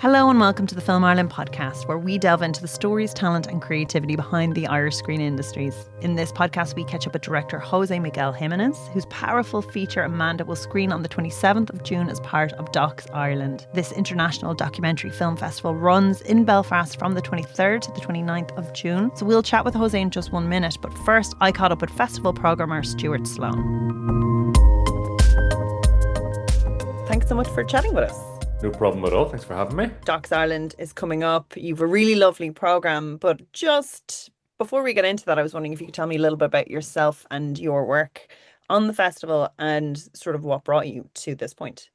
Hello and welcome to the Film Ireland podcast, where we delve into the stories, talent and creativity behind the Irish screen industries. In this podcast, we catch up with director José Miguel Jiménez, whose powerful feature Amanda will screen on the 27th of June as part of Docs Ireland. This international documentary film festival runs in Belfast from the 23rd to the 29th of June. So we'll chat with José in just 1 minute, but first I caught up with festival programmer Stuart Sloan. Thanks so much for chatting with us. No problem at all. Thanks for having me. Docs Ireland is coming up. You've a really lovely programme, but just before we get into that, I was wondering if you could tell me a little bit about yourself and your work on the festival and sort of what brought you to this point.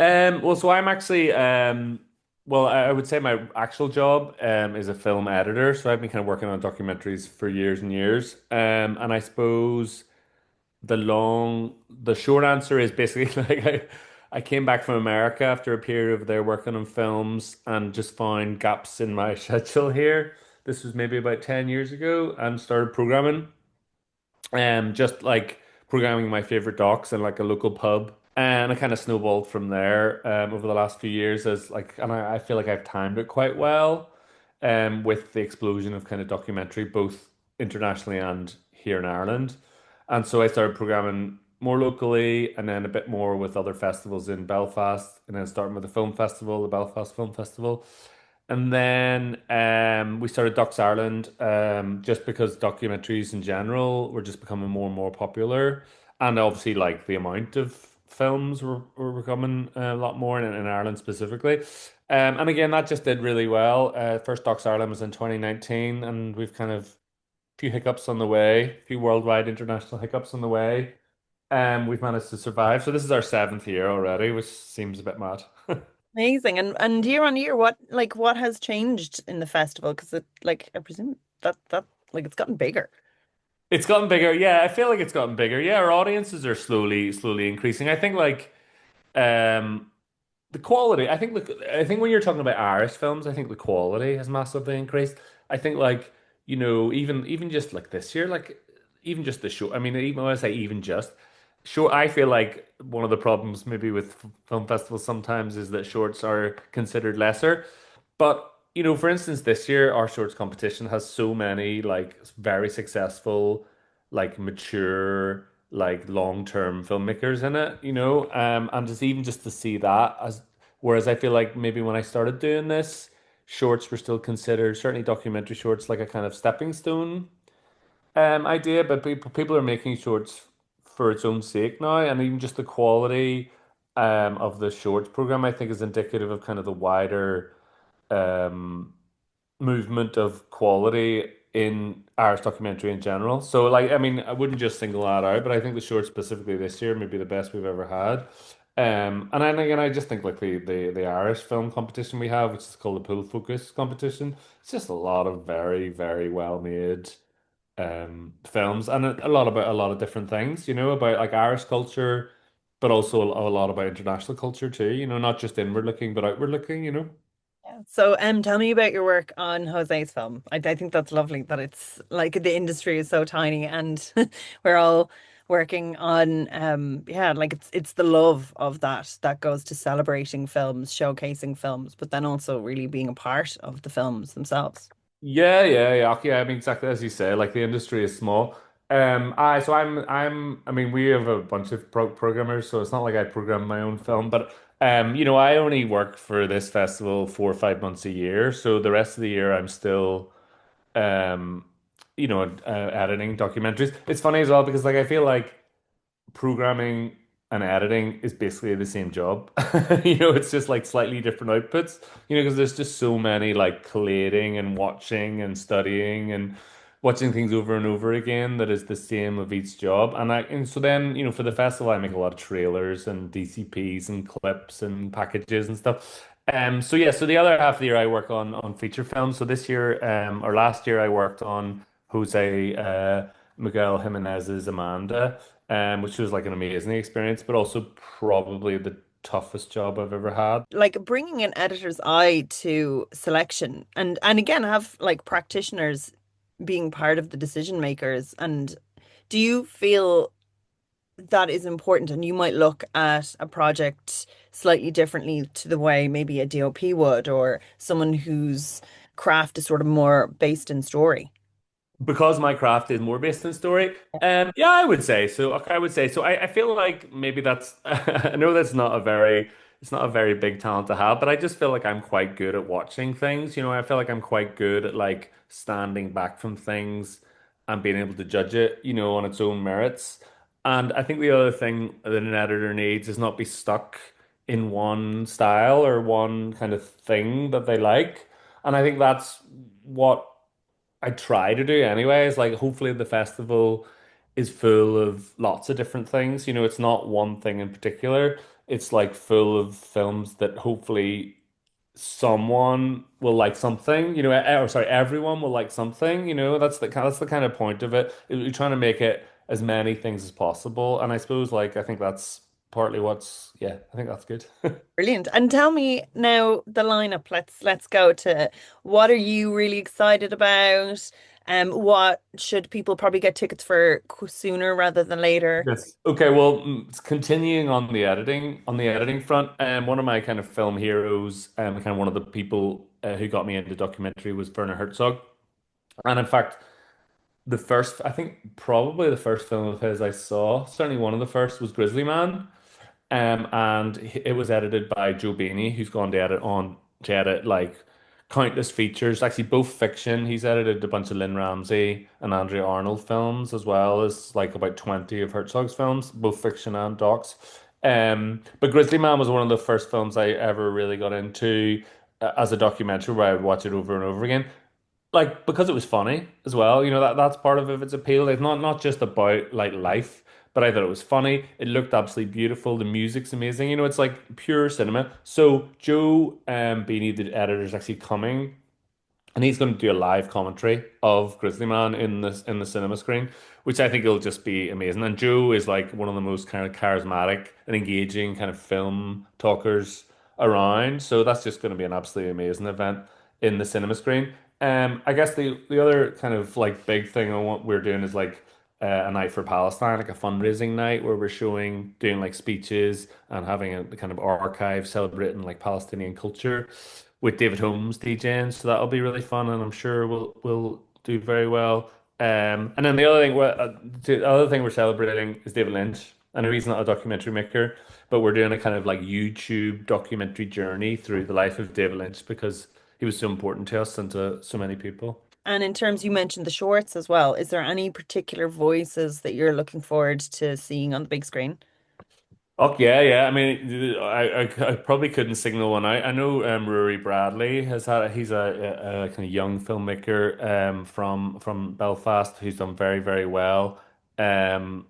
So I'm actually, I would say my actual job is a film editor. So I've been kind of working on documentaries for years and years. And I suppose the short answer is basically I came back from America after a period of there working on films and just found gaps in my schedule here. This was maybe about 10 years ago and started programming. Just like programming my favorite docs in like a local pub. And I kind of snowballed from there over the last few years as like, and I feel like I've timed it quite well with the explosion of kind of documentary, both internationally and here in Ireland. And so I started programming more locally and then a bit more with other festivals in Belfast, and then starting with the film festival, the Belfast Film Festival. And then we started Docs Ireland just because documentaries in general were just becoming more and more popular. And obviously, like the amount of films were becoming a lot more in Ireland specifically. And again, that just did really well. First Docs Ireland was in 2019, and we've kind of few hiccups on the way, a few worldwide international hiccups on the way. We've managed to survive. So this is our seventh year already, which seems a bit mad. Amazing. And year on year, what has changed in the festival? Because it like I presume that like it's gotten bigger. It's gotten bigger. Yeah, I feel like it's gotten bigger. Yeah, our audiences are slowly increasing. I think like um the quality, I think when you're talking about Irish films, I think the quality has massively increased. I think like, even just like this year, like even just the show, I mean, even when I say even just, sure, I feel like one of the problems maybe with film festivals sometimes is that shorts are considered lesser. But, for instance, this year our shorts competition has so many like very successful, like mature, like long-term filmmakers in it, and just to see that as whereas I feel like maybe when I started doing this, shorts were still considered, certainly documentary shorts, like a kind of stepping stone idea, but people are making shorts for its own sake now, and even just the quality of the shorts program, I think, is indicative of kind of the wider um, movement of quality in Irish documentary in general. So, like, I mean, I wouldn't just single that out, but I think the short specifically this year may be the best we've ever had. And then again, I just think like the Irish film competition we have, which is called the Pull Focus competition, it's just a lot of very, very well made films and a lot about a lot of different things, about like Irish culture, but also a lot about international culture too, not just inward looking, but outward looking. Yeah. So tell me about your work on Jose's film. I think that's lovely that it's like the industry is so tiny and we're all working on yeah, like it's the love of that goes to celebrating films, showcasing films, but then also really being a part of the films themselves. Yeah. Okay, I mean, exactly as you say, like the industry is small. I mean, we have a bunch of programmers, so it's not like I program my own film, but I only work for this festival 4 or 5 months a year, so the rest of the year I'm still, um, editing documentaries. It's funny as well because like I feel like programming and editing is basically the same job. It's just like slightly different outputs, because there's just so many like collating and watching and studying and watching things over and over again that is the same of each job. And so then, for the festival I make a lot of trailers and DCPs and clips and packages and stuff. So yeah, so the other half of the year I work on feature films. So this year, or last year I worked on Jose Miguel Jimenez's Amanda, which was like an amazing experience, but also probably the toughest job I've ever had. Like bringing an editor's eye to selection and again have like practitioners being part of the decision makers. And do you feel that is important, and you might look at a project slightly differently to the way maybe a DOP would, or someone whose craft is sort of more based in story. Because my craft is more based in story. Yeah, I would say so. Okay, I would say so. I feel like maybe that's I know that's not a very it's not a very big talent to have, but I just feel like I'm quite good at watching things. I feel like I'm quite good at like standing back from things and being able to judge it, on its own merits. And I think the other thing that an editor needs is not be stuck in one style or one kind of thing that they like. And I think that's what I try to do anyways. Like, hopefully, the festival is full of lots of different things. It's not one thing in particular. It's like full of films that hopefully someone will like something. Or sorry, everyone will like something. That's the kind of point of it. You're trying to make it as many things as possible. And I suppose, like, I think that's partly yeah, I think that's good. Brilliant. And tell me now the lineup. Let's go to what are you really excited about? What should people probably get tickets for sooner rather than later? Yes. Okay, well, continuing on the editing front, one of my kind of film heroes, kind of one of the people who got me into documentary was Werner Herzog. And in fact, I think probably the first film of his I saw, certainly one of the first was Grizzly Man. And it was edited by Joe Beanie, who's gone to edit like countless features, actually both fiction. He's edited a bunch of Lynn Ramsey and Andrea Arnold films, as well as like about 20 of Herzog's films, both fiction and docs. But Grizzly Man was one of the first films I ever really got into as a documentary where I would watch it over and over again, like because it was funny as well. That's part of its appeal. It's not just about like life, but I thought it was funny. It looked absolutely beautiful. The music's amazing. It's like pure cinema. So Joe Beanie, the editor, is actually coming, and he's going to do a live commentary of Grizzly Man in the cinema screen, which I think will just be amazing. And Joe is like one of the most kind of charismatic and engaging kind of film talkers around. So that's just going to be an absolutely amazing event in the cinema screen. I guess the other kind of like big thing on what we're doing is like a night for Palestine, like a fundraising night where we're doing like speeches and having a kind of archive celebrating like Palestinian culture with David Holmes DJing. So that'll be really fun, and I'm sure we'll do very well. And then the other thing we're celebrating is David Lynch. I know he's not a documentary maker, but we're doing a kind of like YouTube documentary journey through the life of David Lynch because he was so important to us and to so many people. And in terms, you mentioned the shorts as well. Is there any particular voices that you're looking forward to seeing on the big screen? Oh yeah, yeah. I mean, I probably couldn't signal one out. I know Rory Bradley he's a kind of young filmmaker from Belfast who's done very very well um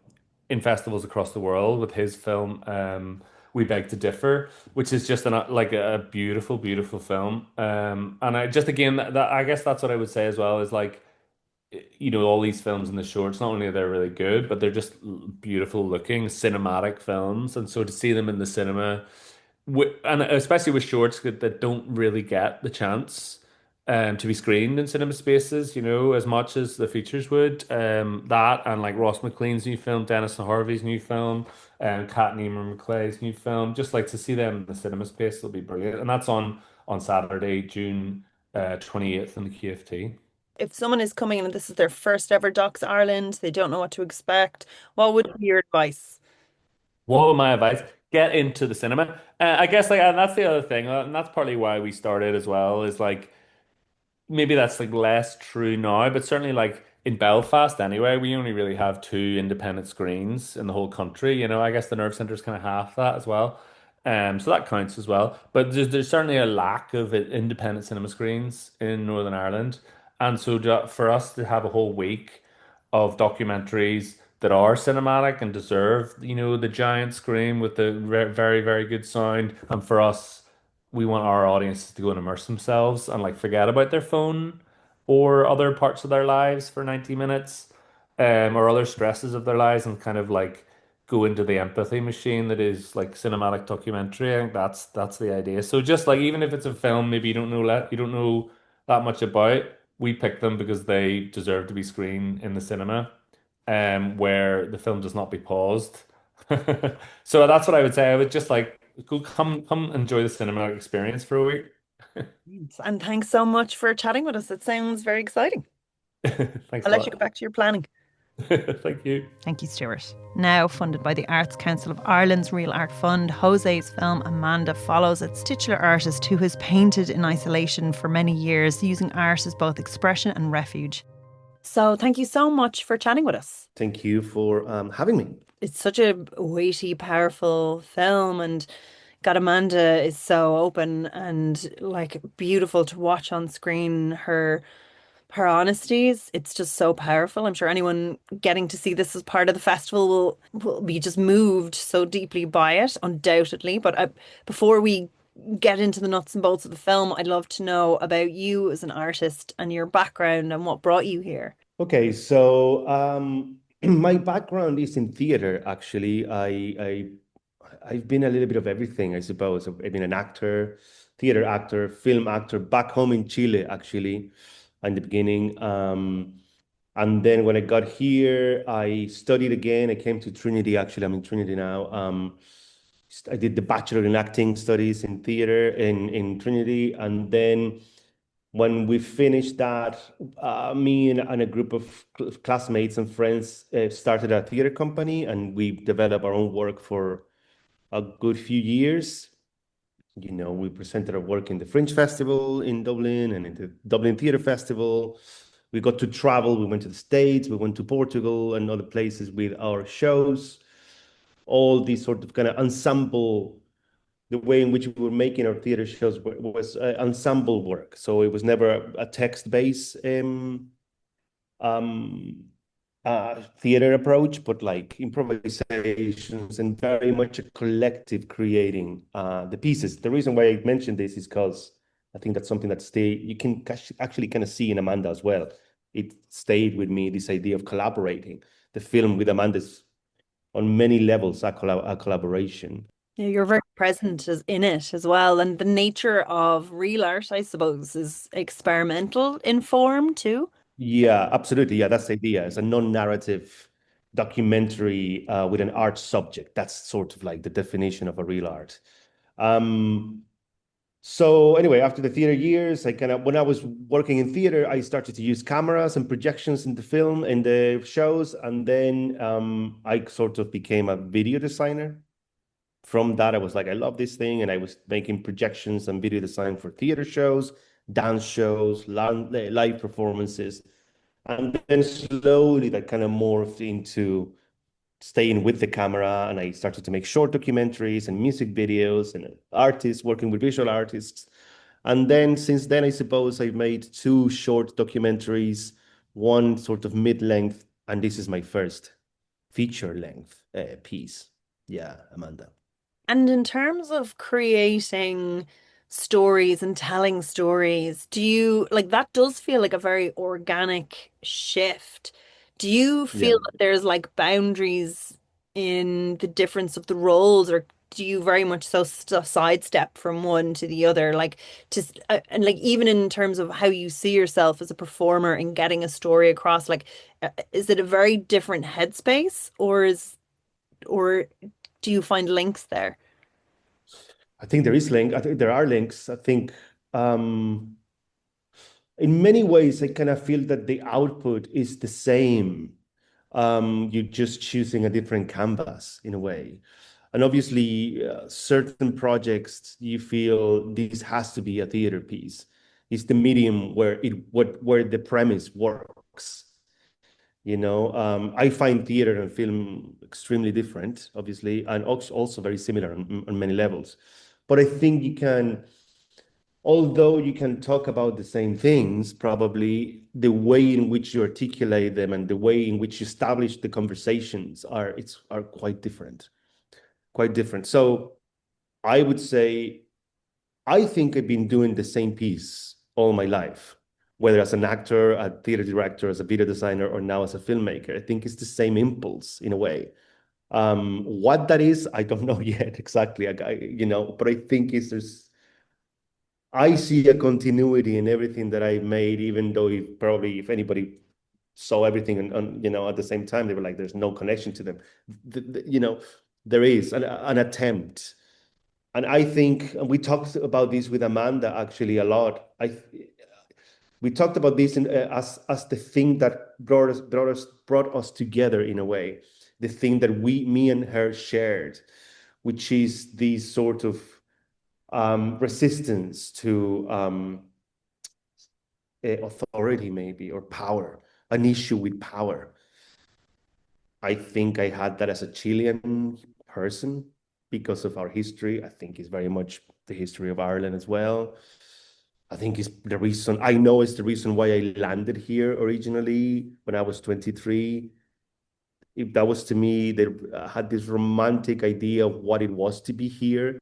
in festivals across the world with his film We Beg to Differ, which is just like a beautiful beautiful film. And I just again that I guess that's what I would say as well is like all these films in the shorts, not only are they really good, but they're just beautiful looking cinematic films. And so to see them in the cinema, and especially with shorts that don't really get the chance to be screened in cinema spaces, as much as the features would. That and like Ross McLean's new film, Dennis and Harvey's new film, and Kat Niemer McClay's new film, just like to see them in the cinema space, will be brilliant. And that's on Saturday, June 28th in the QFT. If someone is coming in and this is their first ever Docs Ireland, they don't know what to expect, what would be your advice? What would my advice? Get into the cinema. I guess like and that's the other thing, and that's partly why we started as well. Is like maybe that's like less true now, but certainly like in Belfast anyway, we only really have two independent screens in the whole country. I guess the Nerve Centre is kind of half that as well. So that counts as well. But there's certainly a lack of independent cinema screens in Northern Ireland. And so for us to have a whole week of documentaries that are cinematic and deserve, the giant screen with the very, very good sound, and for us we want our audiences to go and immerse themselves and like forget about their phone or other parts of their lives for 90 minutes, or other stresses of their lives and kind of like go into the empathy machine that is like cinematic documentary. I think that's the idea. So just like even if it's a film maybe you don't know that much about, we pick them because they deserve to be screened in the cinema, where the film does not be paused So that's what I would say. I would just like go come enjoy the cinema experience for a week. And thanks so much for chatting with us. It sounds very exciting. Thanks I'll a let you get lot. back to your planning. Thank you. Thank you, Stuart. Now funded by the Arts Council of Ireland's Real Art Fund, Jose's film Amanda follows its titular artist who has painted in isolation for many years, using art as both expression and refuge. So thank you so much for chatting with us. Thank you for having me. It's such a weighty, powerful film, and God, Amanda is so open and like beautiful to watch on screen. Her honesties, it's just so powerful. I'm sure anyone getting to see this as part of the festival will be just moved so deeply by it, undoubtedly. But before we get into the nuts and bolts of the film, I'd love to know about you as an artist and your background and what brought you here. Okay, so my background is in theater, actually. I've been a little bit of everything, I suppose. I've been an actor, theater actor, film actor, back home in Chile, actually, in the beginning. And then when I got here, I studied again. I came to Trinity, actually. I'm in Trinity now. I did the Bachelor in Acting Studies in theater in Trinity. And then when we finished that, me and a group of classmates and friends started a theater company, and we developed our own work for a good few years. You know, we presented our work in the Fringe Festival in Dublin and in the Dublin Theatre Festival. We got to travel. We went to the States. We went to Portugal and other places with our shows. All these sort of kind of ensemble, the way in which we were making our theater shows was ensemble work. So it was never a text-based theater approach, but like improvisations and very much a collective creating the pieces. The reason why I mentioned this is because I think that's something that you can actually kind of see in Amanda as well. It stayed with me, this idea of collaborating. The film with Amanda is on many levels a collaboration. Yeah, you're very present in it as well. And the nature of real art, I suppose, is experimental in form too. Yeah, absolutely. Yeah, that's the idea. It's a non-narrative documentary with an art subject. That's sort of like the definition of a real art. Um, so anyway, after the theater years, when I was working in theater, I started to use cameras and projections in the film, in the shows, and then I sort of became a video designer. From that, I was like, I love this thing, and I was making projections and video design for theater shows, dance shows, live performances. And then slowly that kind of morphed into staying with the camera, and I started to make short documentaries and music videos and artists, working with visual artists. And then since then, I suppose I've made two short documentaries, one sort of mid-length, and this is my first feature-length piece. Yeah, Amanda. And in terms of creating stories and telling stories, do you like that does feel like a very organic shift? Do you Yeah. feel that there's like boundaries in the difference of the roles, or do you very much so sidestep from one to the other? Like, just and like even in terms of how you see yourself as a performer and getting a story across, like, is it a very different headspace, or do you find links there? I think there is link. I think there are links. I think um, in many ways, I kind of feel that the output is the same. You're just choosing a different canvas in a way. And obviously, certain projects you feel this has to be a theater piece. It's the medium where the premise works. You know, I find theater and film extremely different, obviously, and also very similar on many levels. But I think although you can talk about the same things, probably the way in which you articulate them and the way in which you establish the conversations are quite different, quite different. So I would say I think I've been doing the same piece all my life, whether as an actor, a theater director, as a video designer, or now as a filmmaker. I think it's the same impulse in a way. What that is, I don't know yet exactly. But I think I see a continuity in everything that I made, even though if anybody saw everything and at the same time, they were like, there's no connection to them. There is an attempt. And I think, and we talked about this with Amanda actually a lot. We talked about this as the thing that brought us together in a way, the thing that me and her shared, which is this sort of resistance to authority, maybe, or power, an issue with power. I think I had that as a Chilean person because of our history. I think it's very much the history of Ireland as well. I think it's the reason, I know it's the reason why I landed here originally when I was 23. If that was to me, they had this romantic idea of what it was to be here,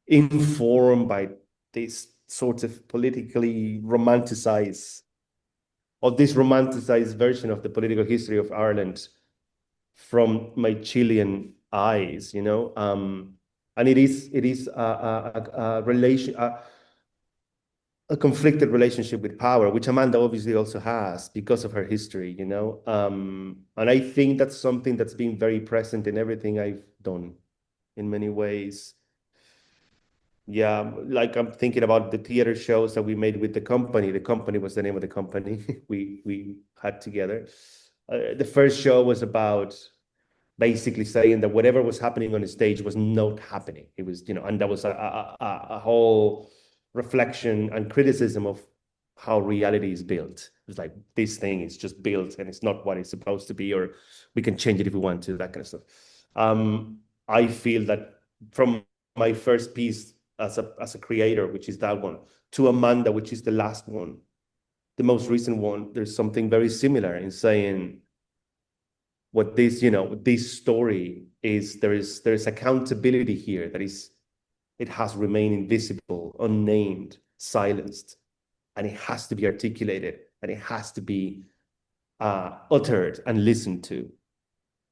informed by this sort of politically romanticized, or this romanticized version of the political history of Ireland from my Chilean eyes, and it is a relation, a conflicted relationship with power, which Amanda obviously also has because of her history, and I think that's something that's been very present in everything I've done in many ways. Yeah, like I'm thinking about the theater shows that we made with the company. The company was the name of the company we had together. The first show was about basically saying that whatever was happening on the stage was not happening. It was, and that was a whole reflection and criticism of how reality is built. It's like this thing is just built and it's not what it's supposed to be, or we can change it if we want to, that kind of stuff. I feel that from my first piece as a creator, which is that one, to Amanda, which is the last one, the most recent one, there's something very similar in saying what this story is. There is accountability here it has remained invisible, unnamed, silenced, and it has to be articulated, and it has to be uttered and listened to.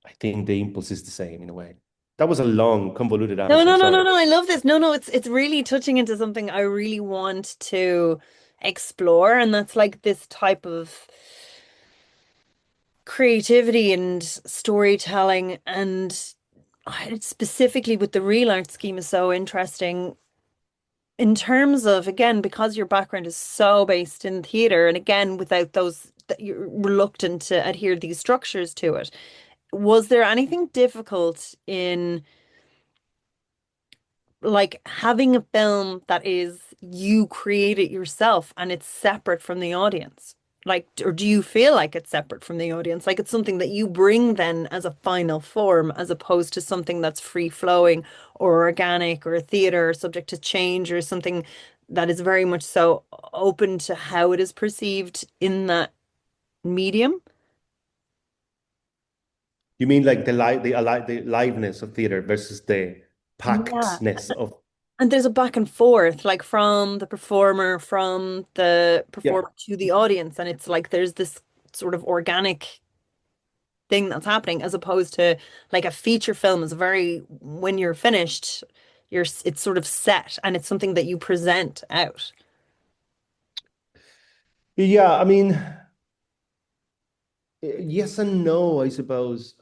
I think the impulse is the same in a way. That was a long, convoluted No, answer. no, no, Sorry. no, no. I love this. No, no, it's really touching into something I really want to explore, and that's like this type of creativity and storytelling, and specifically with the real art scheme is so interesting in terms of, again, because your background is so based in theater, and again, without those, that you're reluctant to adhere these structures to it. Was there anything difficult in like having a film that is you create it yourself and it's separate from the audience? Like, or do you feel like it's separate from the audience? Like it's something that you bring then as a final form, as opposed to something that's free flowing or organic or a theater or subject to change or something that is very much so open to how it is perceived in that medium? You mean like the liveness of theater versus the Yeah. packedness of. And there's a back and forth, like from the Yeah. performer to the audience. And it's like there's this sort of organic thing that's happening, as opposed to like a feature film is very, when you're finished, it's sort of set and it's something that you present out. Yeah, I mean, yes and no, I suppose.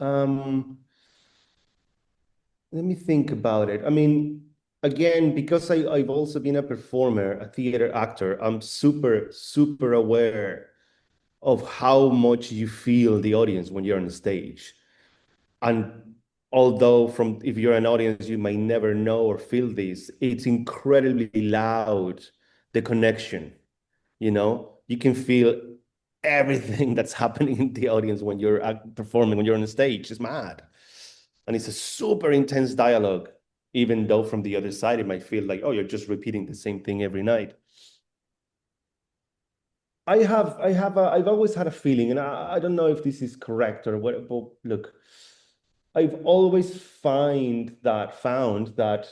Let me think about it. I mean, again, because I've also been a performer, a theater actor, I'm super, super aware of how much you feel the audience when you're on the stage. And although if you're an audience, you may never know or feel this, it's incredibly loud, the connection, you can feel everything that's happening in the audience when you're performing, when you're on the stage. It's mad. And it's a super intense dialogue, even though from the other side, it might feel like, oh, you're just repeating the same thing every night. I've always had a feeling, and I don't know if this is correct or what, but look, I've always found that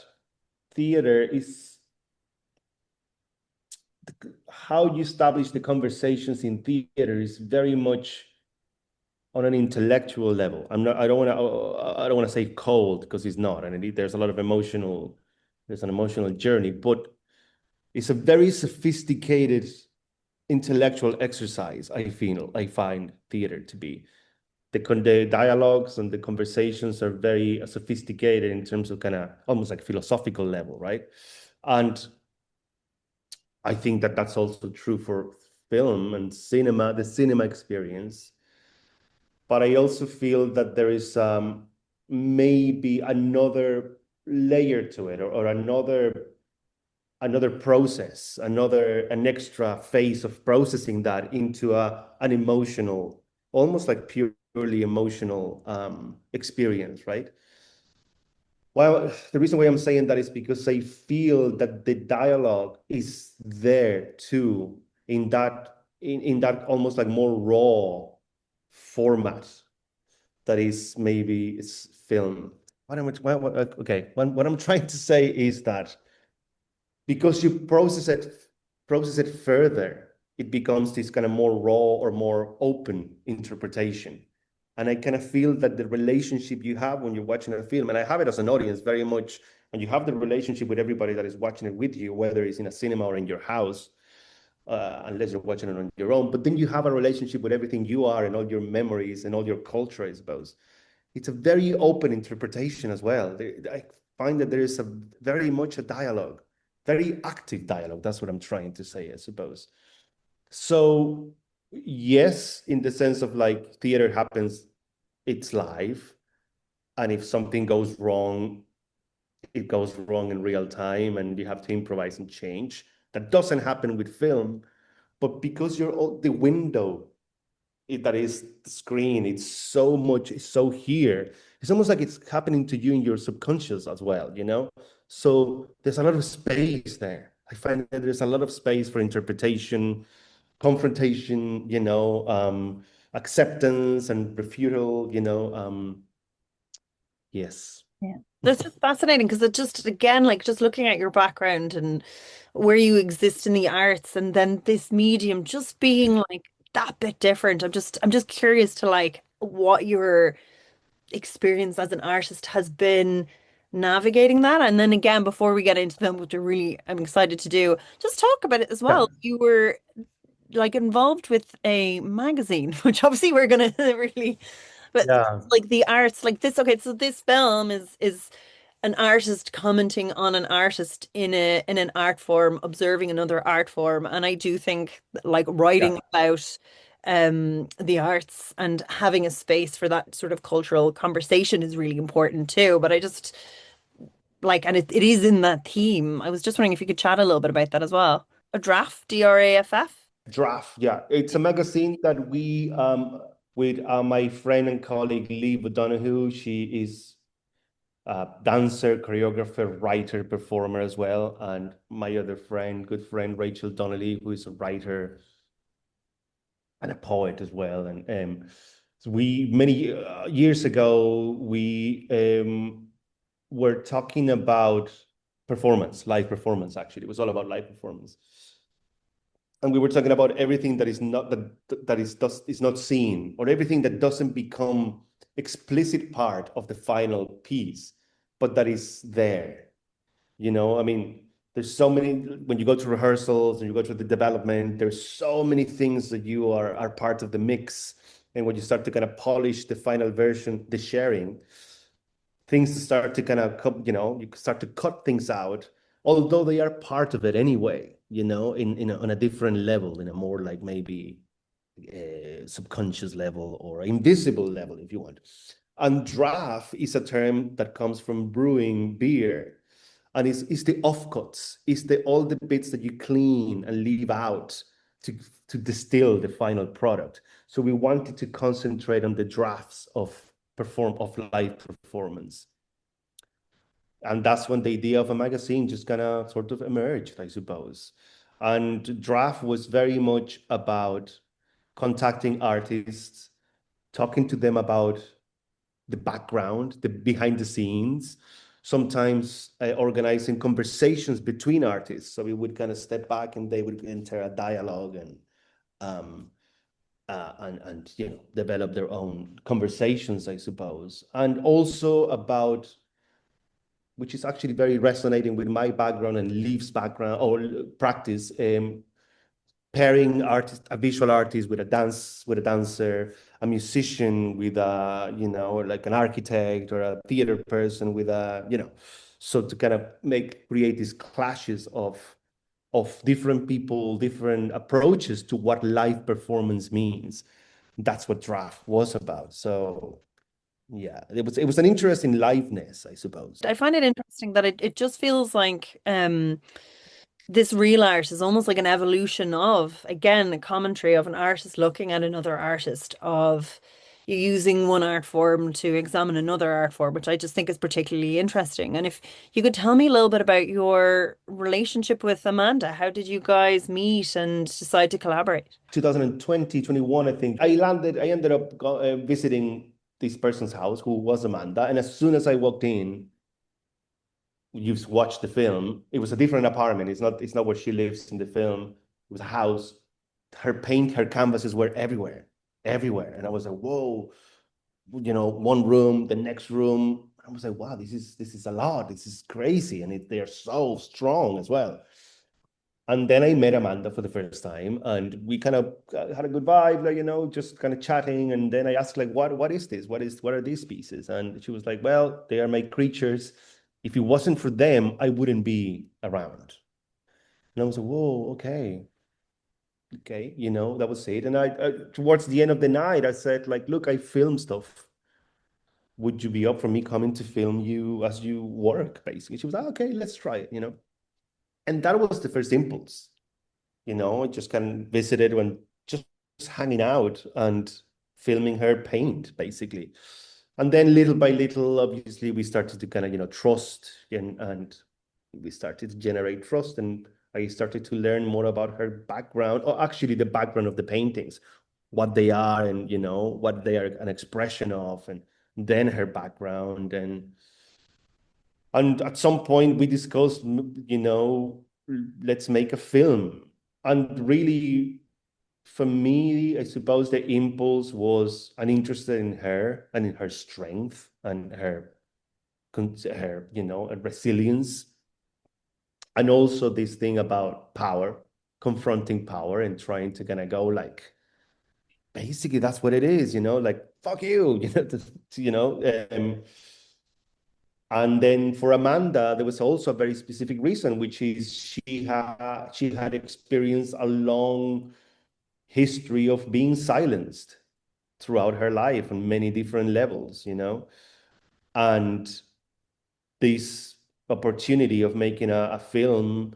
theater is how you establish the conversations in theater is very much on an intellectual level. I don't want to say cold, because it's not, and there's a lot of there's an emotional journey, but it's a very sophisticated intellectual exercise. I find theater to be. the dialogues and the conversations are very sophisticated in terms of kind of almost like philosophical level, right? And I think that that's also true for film and cinema, the cinema experience. But I also feel that there is maybe another layer to it, or another process, an extra phase of processing that into an emotional, almost like purely emotional experience, right? Well, the reason why I'm saying that is because I feel that the dialogue is there too in that almost like more raw format that is maybe it's film. What I'm trying to say is that because you process it further, it becomes this kind of more raw or more open interpretation. And I kind of feel that the relationship you have when you're watching a film, and I have it as an audience very much, and you have the relationship with everybody that is watching it with you, whether it's in a cinema or in your house, unless you're watching it on your own. But then you have a relationship with everything you are and all your memories and all your culture, I suppose. It's a very open interpretation as well. I find that there is a very much a dialogue, very active dialogue. That's what I'm trying to say, I suppose. So yes, in the sense of like theater happens, it's live. And if something goes wrong, it goes wrong in real time and you have to improvise and change. That doesn't happen with film, but because you're the window that is the screen, it's so here. It's almost like it's happening to you in your subconscious as well, you know? So there's a lot of space there. I find that there's a lot of space for interpretation, confrontation, acceptance and refutal, yes. Yeah. That's just fascinating because it just, again, like just looking at your background and where you exist in the arts and then this medium just being like that bit different. I'm just curious to like what your experience as an artist has been navigating that. And then again, before we get into them, which I'm excited to do, just talk about it as Yeah. well. You were like involved with a magazine, which obviously we're gonna really, but Yeah. like the arts, like this. Okay, so this film is an artist commenting on an artist in an art form, observing another art form, and I do think like Yeah. writing about the arts and having a space for that sort of cultural conversation is really important too. But I just like, and it is in that theme. I was just wondering if you could chat a little bit about that as well. A draft, DRAFF. Draft, yeah. It's a magazine that we with my friend and colleague Lee O'Donoghue. She is a dancer, choreographer, writer, performer as well. And my other friend, good friend Rachel Donnelly, who is a writer and a poet as well. And so we many years ago we were talking about performance, live performance. Actually, it was all about live performance. And we were talking about everything that is not is not seen, or everything that doesn't become explicit part of the final piece, but that is there. I mean, there's so many when you go to rehearsals and you go to the development, there's so many things that you are part of the mix. And when you start to kind of polish the final version, the sharing, things start to kind of you start to cut things out, although they are part of it anyway, on a different level, in a more like maybe subconscious level or invisible level, if you want. And draft is a term that comes from brewing beer, and it's the offcuts, it's all the bits that you clean and leave out to distill the final product. So we wanted to concentrate on the drafts of live performance. And that's when the idea of a magazine just kind of sort of emerged, I suppose. And Draft was very much about contacting artists, talking to them about the background, the behind the scenes, sometimes organizing conversations between artists. So we would kind of step back and they would enter a dialogue um, and develop their own conversations, I suppose. And also about, which is actually very resonating with my background and Leaf's background or practice, pairing a visual artist with a dancer, a musician with like an architect or a theater person with so to kind of create these clashes of different people, different approaches to what live performance means. That's what Draft was about. So yeah, it was an interest in liveness, I suppose. I find it interesting that it just feels like this real art is almost like an evolution of, again, a commentary of an artist looking at another artist, of you using one art form to examine another art form, which I just think is particularly interesting. And if you could tell me a little bit about your relationship with Amanda, how did you guys meet and decide to collaborate? 2020, 21, I think. I ended up visiting this person's house who was Amanda. And as soon as I walked in, you've watched the film. It was a different apartment. It's not where she lives in the film. It was a house. Her canvases were everywhere, everywhere. And I was like, whoa, one room, the next room. I was like, wow, this is a lot. This is crazy. And they're so strong as well. And then I met Amanda for the first time, and we kind of had a good vibe, just kind of chatting. And then I asked, like, what is this? What are these pieces? And she was like, well, they are my creatures. If it wasn't for them, I wouldn't be around. And I was like, whoa, okay. Okay, that was it. And towards the end of the night, I said, like, look, I film stuff. Would you be up for me coming to film you as you work, basically? She was like, okay, let's try it. And that was the first impulse. I just kind of visited when just hanging out and filming her paint, basically. And then little by little, obviously, we started to kind of, trust and we started to generate trust. And I started to learn more about her background, or actually the background of the paintings, what they are and, what they are an expression of, and then her background. And at some point we discussed, let's make a film. And really, for me, I suppose the impulse was an interest in her and in her strength and her resilience. And also this thing about power, confronting power and trying to kind of go like, basically that's what it is, like, fuck you, you know, um, and then for Amanda, there was also a very specific reason, which is she had experienced a long history of being silenced throughout her life on many different levels. And this opportunity of making a film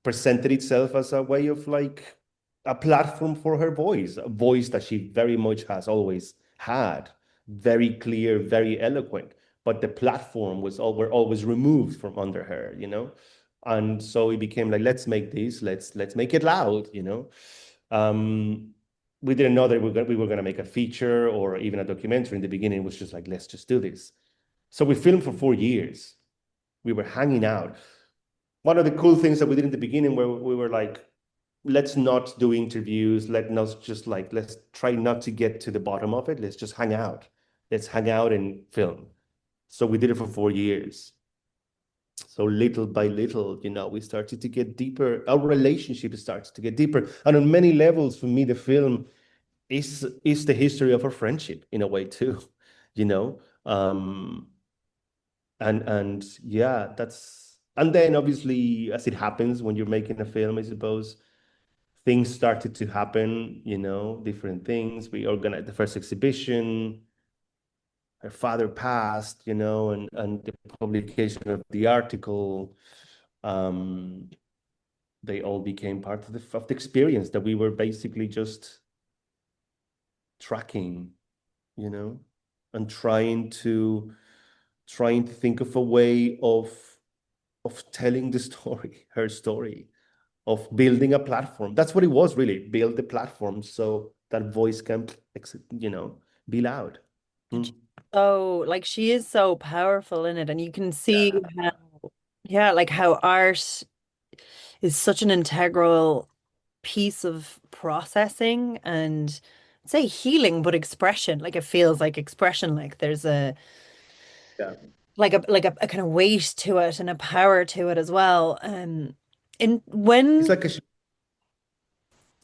presented itself as a way of like a platform for her voice, a voice that she very much has always had, very clear, very eloquent. But the platform were always removed from under her. And so it became like, let's make this, let's make it loud. Um, we didn't know that we were gonna make a feature or even a documentary. In the beginning, it was just like, let's just do this. So we filmed for 4 years. We were hanging out. One of the cool things that we did in the beginning, where we were like, let's not do interviews. Let's try not to get to the bottom of it. Let's just hang out. Let's hang out and film. So we did it for 4 years. So little by little, we started to get deeper. Our relationship starts to get deeper. And on many levels, for me, the film is the history of our friendship in a way too, you know. And yeah, and then obviously, as it happens when you're making a film, I suppose things started to happen, different things. We organized the first exhibition. Her father passed, and the publication of the article, um, they all became part of the experience that we were basically just tracking, you know, and trying to think of a way of telling the story, her story, of building a platform. That's what it was, really. Build the platform so that voice can, be loud. Oh, like she is so powerful in it, and you can see Yeah. how, yeah, like how art is such an integral piece of processing and I'd say healing, but expression. Like it feels like expression, like there's a Yeah. like a kind of weight to it and a power to it as well. In It's when like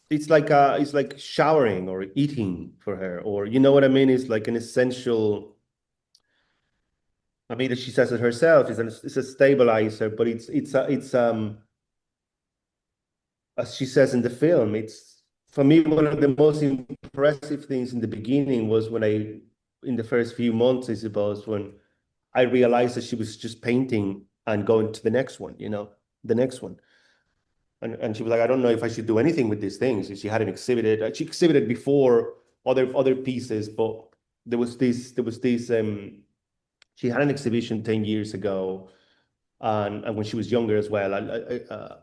it's like showering or eating for her, or you know what I mean? It's like an essential. I mean, she says it herself. It's a stabilizer, but it's as she says in the film, it's for me one of the most impressive things in the beginning was when in the first few months, I suppose, when I realized that she was just painting and going to the next one, the next one. And she was like, I don't know if I should do anything with these things. She hadn't exhibited. She exhibited before other pieces, but there was this. She had an exhibition 10 years ago, and when she was younger as well,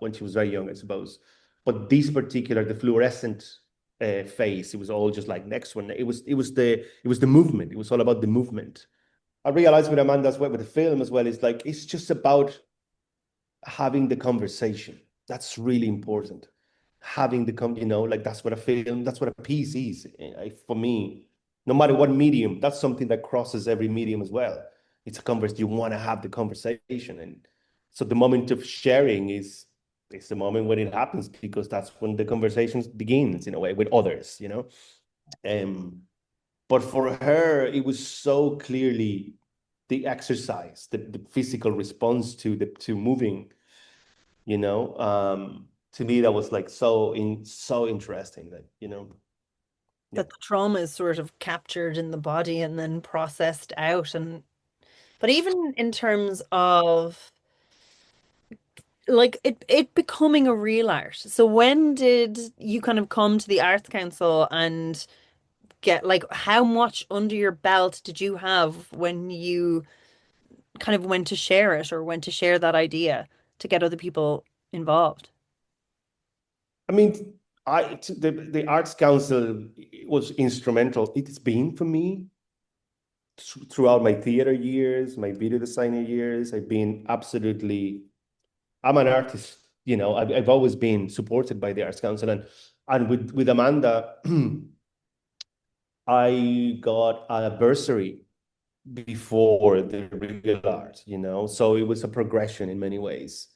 when she was very young, I suppose. But this particular, the fluorescent phase, it was all just like next one. It was the movement. It was all about the movement. I realized with Amanda as well, with the film as well, is like it's just about having the conversation. That's really important. Having like that's what a film, that's what a piece is. For me, no matter what medium, that's something that crosses every medium as well. It's a conversation. You want to have the conversation, and so the moment of sharing is it's the moment when it happens because that's when the conversation begins in a way with others. But for her, it was so clearly the exercise, the physical response to moving to me that was like so interesting that yeah. That the trauma is sort of captured in the body and then processed out. And but even in terms of like it becoming a real art. So when did you kind of come to the Arts Council and get like how much under your belt did you have when you kind of went to share it or went to share that idea to get other people involved? I mean, the Arts Council was instrumental. It's been for me throughout my theater years, my video designer years. I'm an artist, I've always been supported by the Arts Council, and with Amanda, I got a bursary before the real art. So it was a progression in many ways.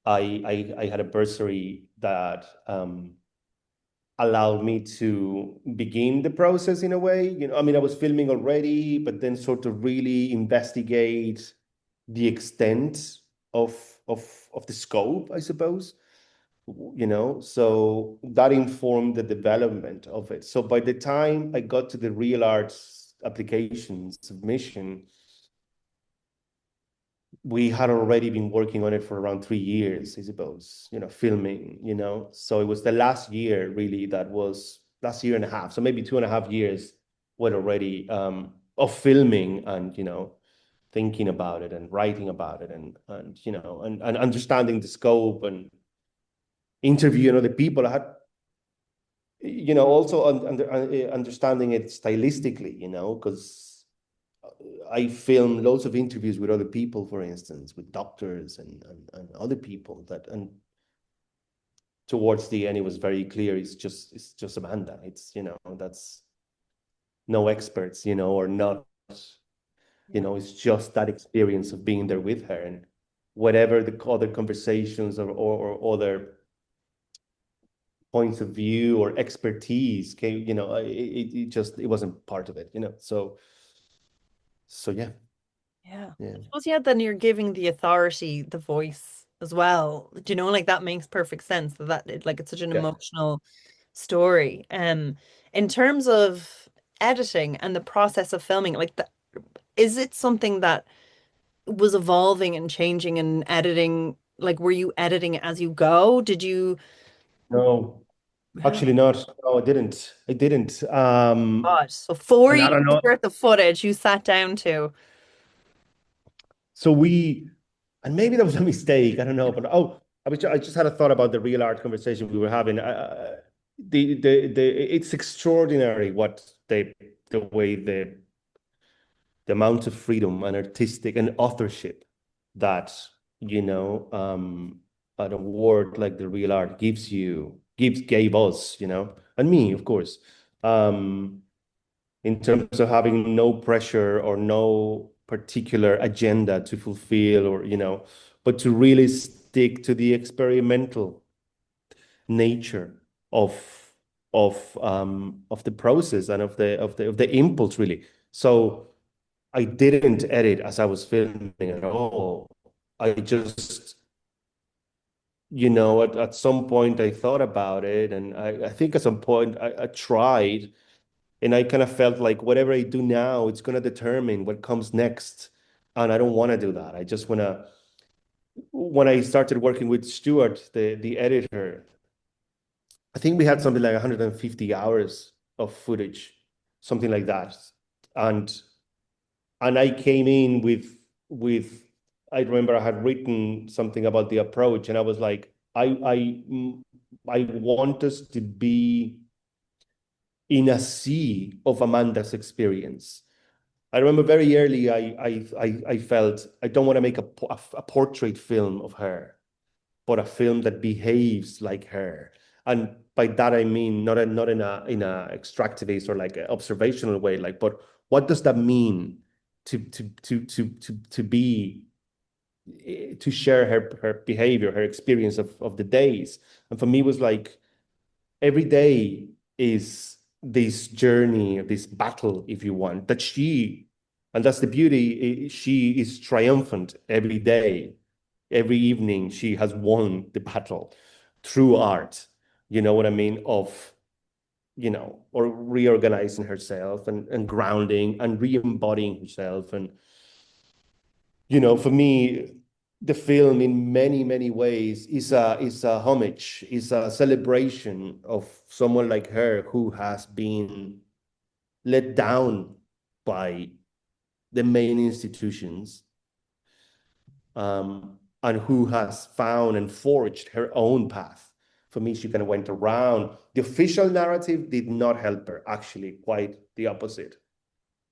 I had a bursary that allowed me to begin the process in a way. I mean, I was filming already, but then sort of really investigate the extent of of the scope, I suppose. So that informed the development of it. So by the time I got to the real arts application submission, we had already been working on it for around 3 years, I suppose, filming. So it was the last year, really, last year and a half. So maybe 2.5 years were already of filming and, thinking about it and writing about it and understanding the scope and interviewing other people. I had, also understanding it stylistically, because I filmed loads of interviews with other people, for instance, with doctors and other people and towards the end, it was very clear it's just Amanda. It's, that's no experts, or not, it's just that experience of being there with her and whatever the other conversations or other points of view or expertise came, it wasn't part of it, so yeah. Yeah. Yeah. I suppose, yeah, then you're giving the authority the voice as well. Do you know, like that makes perfect sense like it's such an Yeah. emotional story. In terms of editing and the process of filming, is it something that was evolving and changing and editing? Like, were you editing it as you go? Did you? No, Yeah. actually not. No, I didn't. God. So 4 years And I don't know. worth of footage you sat down to. So and maybe that was a mistake. I don't know, but I just had a thought about the real art conversation we were having. It's extraordinary what the way the amount of freedom and artistic and authorship that an award like the real art gave us, and me, of course, in terms of having no pressure or no particular agenda to fulfill or but to really stick to the experimental nature of of the process and of the impulse, really. So I didn't edit as I was filming at all. I just, at some point I thought about it, and I think at some point I tried, and I kind of felt like whatever I do now, it's going to determine what comes next. And I don't want to do that. I just want to, when I started working with Stuart, the editor, I think we had something like 150 hours of footage, something like that. And I came in with I remember I had written something about the approach, and I was like, I want us to be in a sea of Amanda's experience. I remember very early I felt I don't want to make a portrait film of her, but a film that behaves like her. And by that I mean not in a extractivist or like an observational way, like, but what does that mean to be to share her behavior, her experience of the days? And for me, it was like every day is this journey, this battle, if you want, that and that's the beauty, she is triumphant every day. Every evening, she has won the battle through art. You know what I mean? Or reorganizing herself and grounding and re-embodying herself. And, for me, the film in many, many ways is a homage, is a celebration of someone like her who has been let down by the main institutions, and who has found and forged her own path. For me, she kind of went around. The official narrative did not help her, actually, quite the opposite.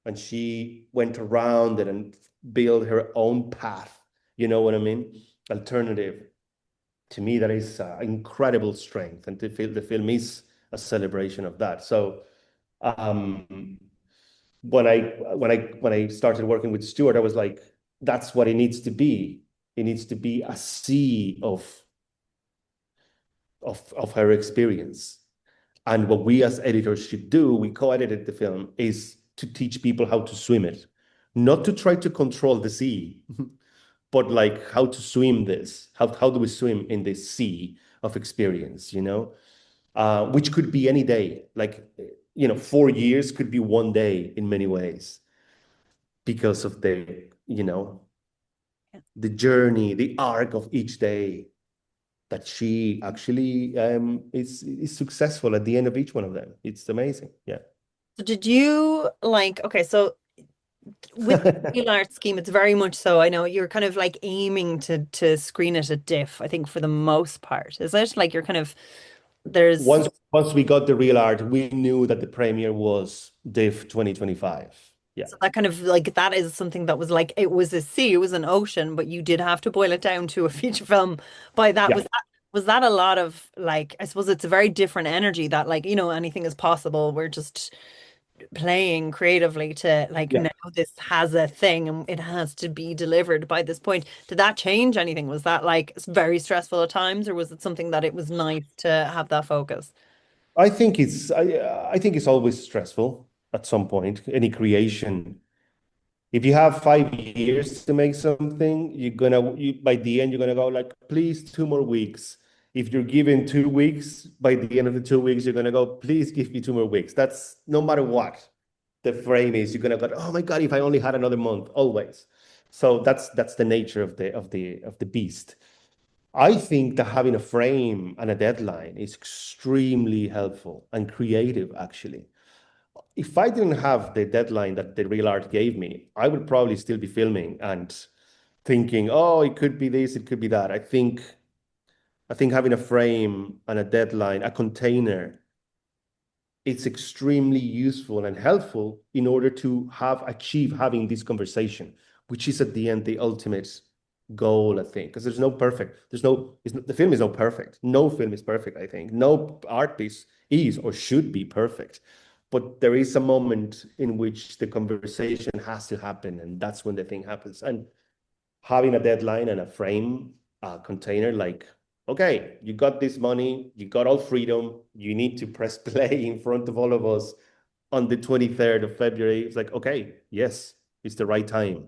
And she went around it and built her own path. You know what I mean? Alternative. To me, that is incredible strength, and the film is a celebration of that. So, when I started working with Stuart, I was like, that's what it needs to be. It needs to be a sea of her experience. And what we as editors should do, we co-edited the film, is to teach people how to swim it, not to try to control the sea, but like how to swim this. How do we swim in this sea of experience, which could be any day. Like, 4 years could be one day in many ways because of the journey, the arc of each day that she actually is successful at the end of each one of them. It's amazing. Yeah. So did you like, okay, so with the real art scheme, it's very much so. I know you're kind of like aiming to screen it at diff, I think for the most part. Is it like you're kind of there's Once we got the real art, we knew that the premiere was diff 2025. Yeah. so that kind of like that is something that was like it was a sea, it was an ocean, but you did have to boil it down to a feature film by that. Yeah. Was that a lot of like I suppose it's a very different energy that like, anything is possible. We're just playing creatively to like Yeah. now this has a thing and it has to be delivered by this point. Did that change anything? Was that like very stressful at times, or was it something that it was nice to have that focus? I think it's always stressful at some point, any creation. If you have 5 years to make something, by the end, you're gonna go like, please, 2 more weeks. If you're given 2 weeks, by the end of the 2 weeks, you're gonna go, please give me 2 more weeks. That's no matter what the frame is, you're gonna go, oh my God, if I only had another month, always. So that's the nature of the beast. I think that having a frame and a deadline is extremely helpful and creative, actually. If I didn't have the deadline that the real art gave me, I would probably still be filming and thinking, oh, it could be this, it could be that. I think having a frame and a deadline, a container, it's extremely useful and helpful in order to achieve having this conversation, which is at the end the ultimate goal, I think, because the film is not perfect. No film is perfect, I think. No art piece is or should be perfect. But there is a moment in which the conversation has to happen, and that's when the thing happens. And having a deadline and a frame, a container, like okay, you got this money, you got all freedom, you need to press play in front of all of us on the 23rd of February. It's like, okay, yes, it's the right time.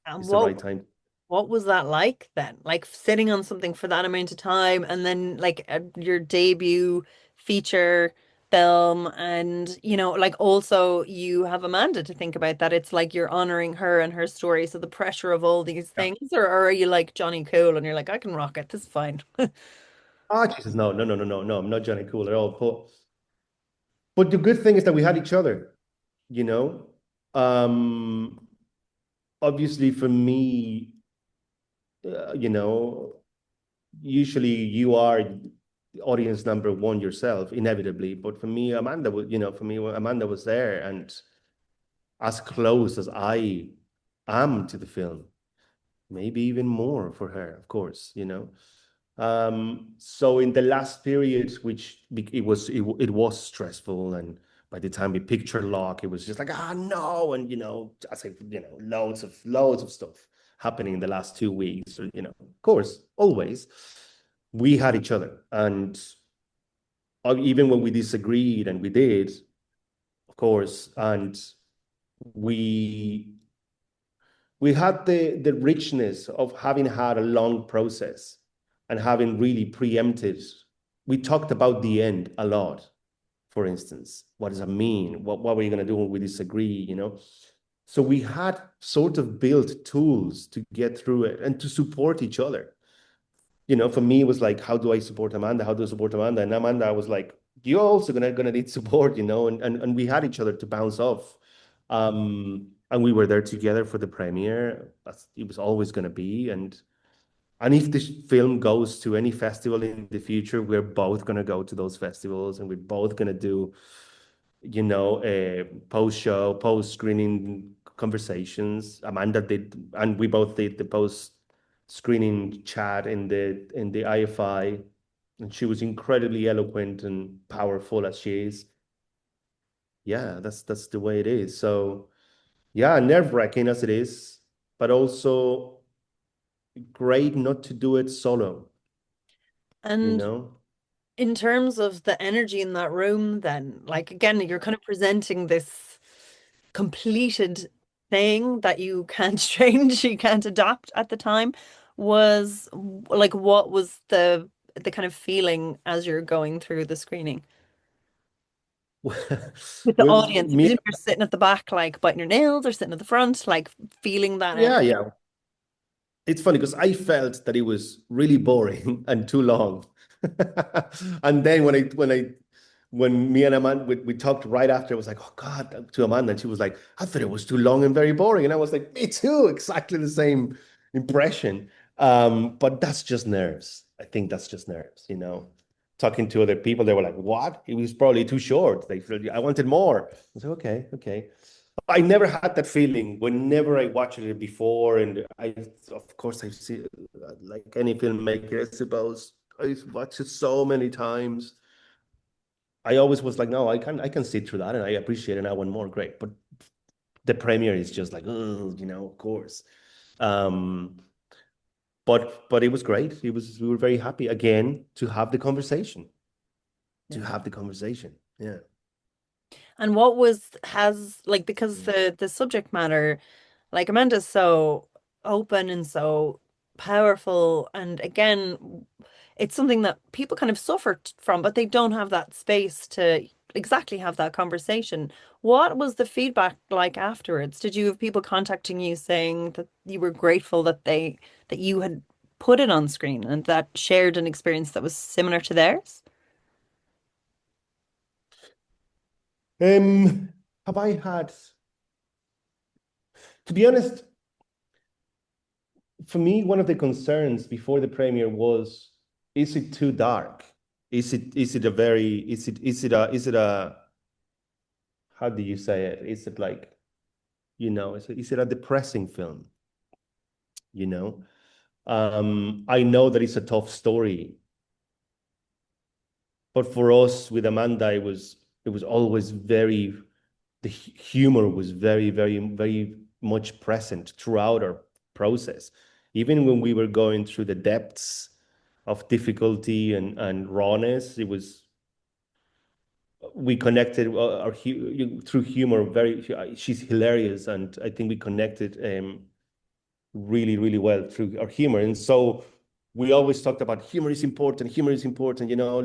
And It's the right time. what was that like then? Like sitting on something for that amount of time and then like your debut feature film and like also you have Amanda to think about that it's like you're honoring her and her story so the pressure of all these Yeah. things or are you like Johnny Cool and you're like I can rock it, this is fine. Oh, Jesus, no, no, no, no, no, no. I'm not Johnny Cool at all. But the good thing is that we had each other, you know. Um, Obviously for me, you know, usually you are audience number one yourself, inevitably. But for me, Amanda was, for me, Amanda was there and as close as I am to the film, maybe even more for her, of course. So in the last period, which it was stressful, and by the time we picture lock, it was just like, no, and I say, loads of stuff happening in the last 2 weeks, of course, always we had each other, and even when we disagreed, and we did, of course, and we we had the richness of having had a long process and having really preempted. We talked about the end a lot. For instance, what does that mean? What were you going to do when we disagree? So we had sort of built tools to get through it and to support each other. For me, it was like, how do I support Amanda? How do I support Amanda? And Amanda was like, you're also gonna need support, and we had each other to bounce off. And we were there together for the premiere. It was always gonna be. And if this film goes to any festival in the future, we're both gonna go to those festivals, and we're both gonna do, a post-show, post-screening conversations. Amanda did, and we both did the post-screening chat in the IFI, and she was incredibly eloquent and powerful as she is. Yeah, that's the way it is. So yeah, nerve-wracking as it is, but also great not to do it solo, you And know? in terms of the energy in that room, then, like, again, you're kind of presenting this completed thing that you can't change, you can't adapt at the time. Was like, what was the kind of feeling as you're going through the screening with the With audience? I me, presume you're sitting at the back, like biting your nails, or sitting at the front, like feeling that yeah, energy. yeah. It's funny because I felt that it was really boring and too long. And then when me and Amanda we talked right after, I was like, oh God, to Amanda, and she was like, I thought it was too long and very boring. And I was like, me too, exactly the same impression. But that's just nerves. I think that's just nerves. Talking to other people, they were like, what? It was probably too short. They felt I wanted more. I was like, okay, okay. I never had that feeling whenever I watched it before, and of course, I see, like any filmmaker, I suppose, I've watched it so many times. I always was like, no, I can sit through that, and I appreciate it, and I want more, great. But the premiere is just like, oh, of course. Um, but it was great. We were very happy again to have the conversation, Yeah. Yeah. And what was has like because the subject matter, like Amanda's so open and so powerful, and again, it's something that people kind of suffer from, but they don't have that space to exactly have that conversation. What was the feedback like afterwards? Did you have people contacting you saying that you were grateful that you had put it on screen and that shared an experience that was similar to theirs? Have I had, to be honest, for me, one of the concerns before the premiere was, is it too dark? Is it a very is it a how do you say it? Is it like, is it a depressing film? You know? I know that it's a tough story, but for us with Amanda, it was always the humor was very, very, very much present throughout our process. Even when we were going through the depths, of difficulty and rawness. It was we connected through humor. She's hilarious, and I think we connected really, really well through our humor. And so we always talked about humor is important,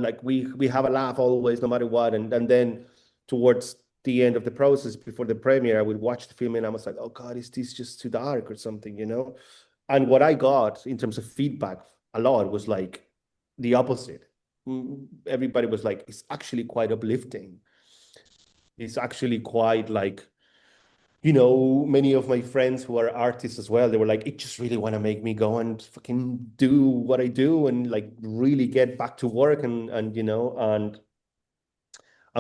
like we have a laugh always, no matter what. And then towards the end of the process, before the premiere, I would watch the film and I was like, oh God, is this just too dark or something? And what I got in terms of feedback a lot was like the opposite. Everybody was like, it's actually quite uplifting. It's actually quite like, many of my friends who are artists as well, they were like, it just really want to make me go and fucking do what I do and like really get back to work and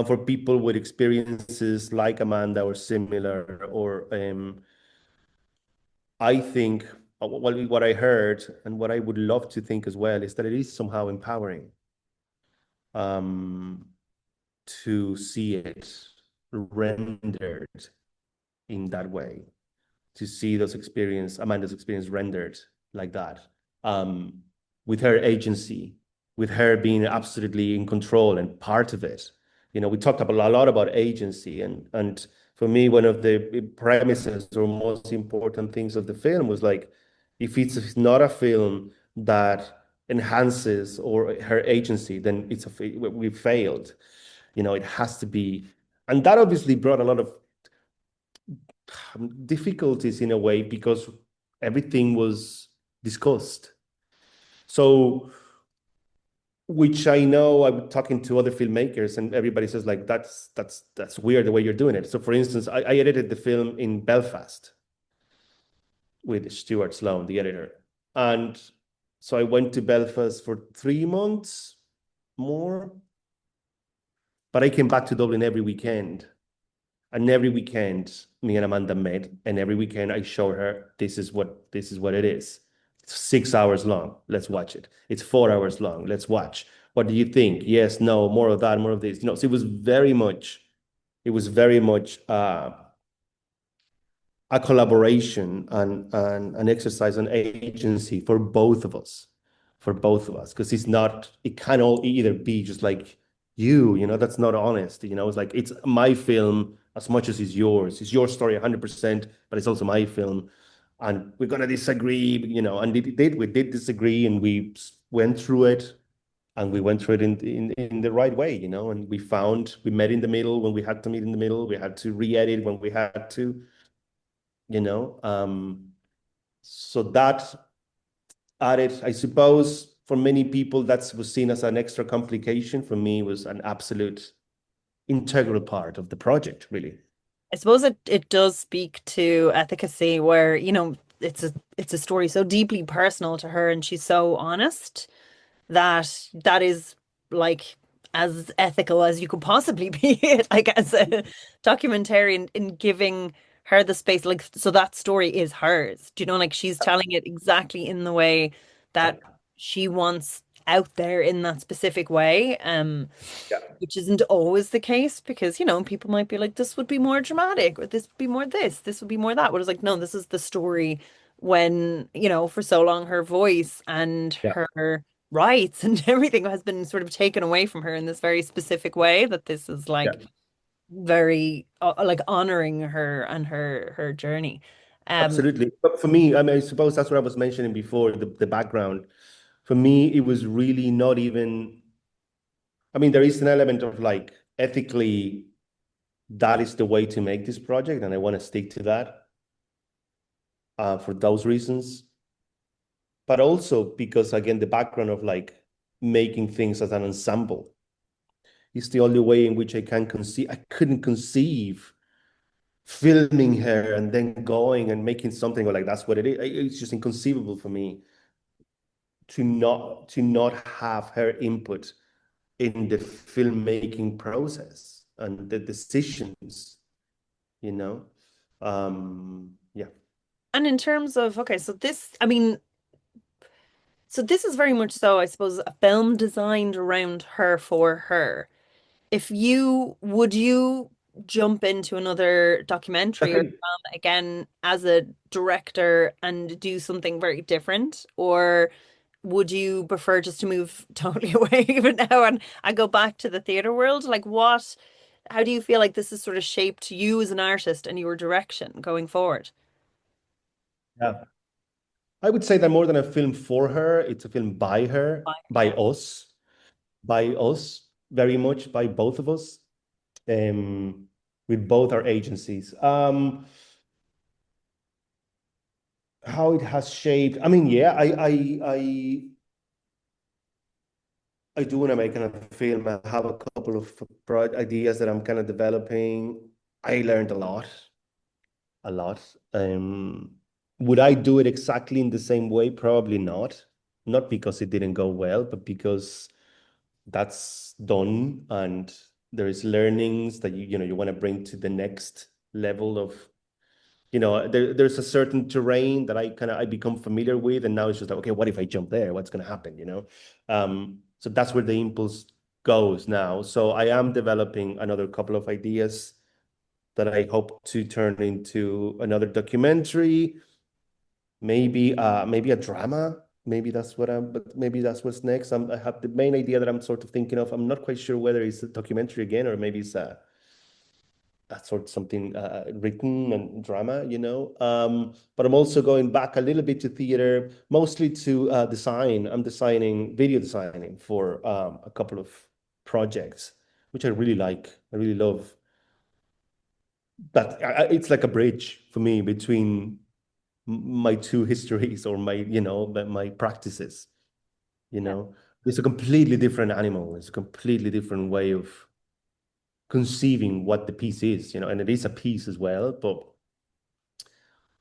for people with experiences like Amanda or similar or I think what I heard and what I would love to think as well is that it is somehow empowering um, to see it rendered in that way, to see Amanda's experience rendered like that, um, with her agency, with her being absolutely in control and part of it. We talked about a lot about agency, and for me, one of the premises or most important things of the film was like, if it's not a film that enhances or her agency, then we failed. It has to be, and that obviously brought a lot of difficulties in a way because everything was discussed. So, which I know I'm talking to other filmmakers and everybody says like that's weird the way you're doing it. So, for instance, I edited the film in Belfast with Stuart Sloan, the editor, and so I went to Belfast for 3 months more, but I came back to Dublin every weekend. And every weekend, me and Amanda met, and every weekend I showed her this is what it is. It's 6 hours long. Let's watch it. It's 4 hours long. Let's watch. What do you think? Yes, no, more of that, more of this. So it was very much a collaboration and an exercise on agency for both of us, because it can all either be just like that's not honest. It's like it's my film as much as it's your story 100%, but it's also my film, and we're gonna disagree, and we did disagree, and we went through it, and we went through it in the right way, and we met in the middle when we had to meet in the middle, we had to re-edit when we had to you know. So that added, I suppose, for many people, that was seen as an extra complication. For me, it was an absolute integral part of the project, really. I suppose it does speak to efficacy where, it's a story so deeply personal to her and she's so honest that that is like as ethical as you could possibly be, like as a documentarian in giving her the space, like so that story is hers. Do you know, like she's telling it exactly in the way Yeah, that she wants out there in that specific way. yeah, Which isn't always the case because, people might be like, this would be more dramatic, or this would be more this would be more that. But it's like, no, this is the story when, for so long her voice and yeah, her rights and everything has been sort of taken away from her in this very specific way that this is yeah. like very like honoring her and her journey. Um, Absolutely. But for me, I mean, I suppose that's what I was mentioning before, the background. For me, it was really not even, I mean, there is an element of like ethically, that is the way to make this project, and I want to stick to that for those reasons. But also because, again, the background of like making things as an ensemble is the only way in which I can conceive. I couldn't conceive filming her and then going and making something like that's what it is. It's just inconceivable for me to not have her input in the filmmaking process and the decisions, you know. Yeah. and in terms of, okay, so this, I mean, so this is very much so, I suppose, a film designed around her for her. If you would you jump into another I documentary or think drama again as a director and do something very different, or would you prefer just to move totally away even now and go back to the theatre world? Like how do you feel like this has sort of shaped you as an artist and your direction going forward? Yeah. I would say that more than a film for her, it's a film by her, by us, very much by both of us, um, with both our agencies. How it has shaped. I mean, yeah, I do want to make another film. I have a couple of ideas that I'm kind of developing. I learned a lot, a lot. Would I do it exactly in the same way? Probably not. Not because it didn't go well, but because that's done and there is learnings that you want to bring to the next level of, there's a certain terrain that I become familiar with, and now it's just like, okay, what if I jump there? What's going to happen? So that's where the impulse goes now. So I am developing another couple of ideas that I hope to turn into another documentary, maybe a drama. Maybe that's what's next. I have the main idea that I'm sort of thinking of. I'm not quite sure whether it's a documentary again or maybe it's a sort of something written and drama, But I'm also going back a little bit to theater, mostly to design. I'm video designing for a couple of projects, which I really like. I really love. But it's like a bridge for me between my two histories or my practices, Yeah. It's a completely different animal. It's a completely different way of conceiving what the piece is, and it is a piece as well, but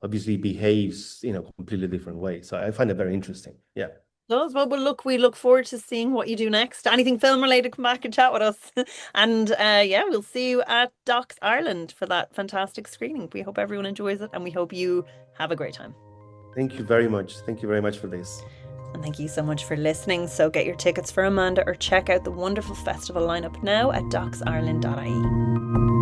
obviously behaves in a completely different way. So I find it very interesting. Yeah. Does well, look, we look forward to seeing what you do next. Anything film related, come back and chat with us. And yeah, we'll see you at Docs Ireland for that fantastic screening. We hope everyone enjoys it and we hope you have a great time. Thank you very much. Thank you very much for this. And thank you so much for listening. So get your tickets for Amanda or check out the wonderful festival lineup now at docsireland.ie.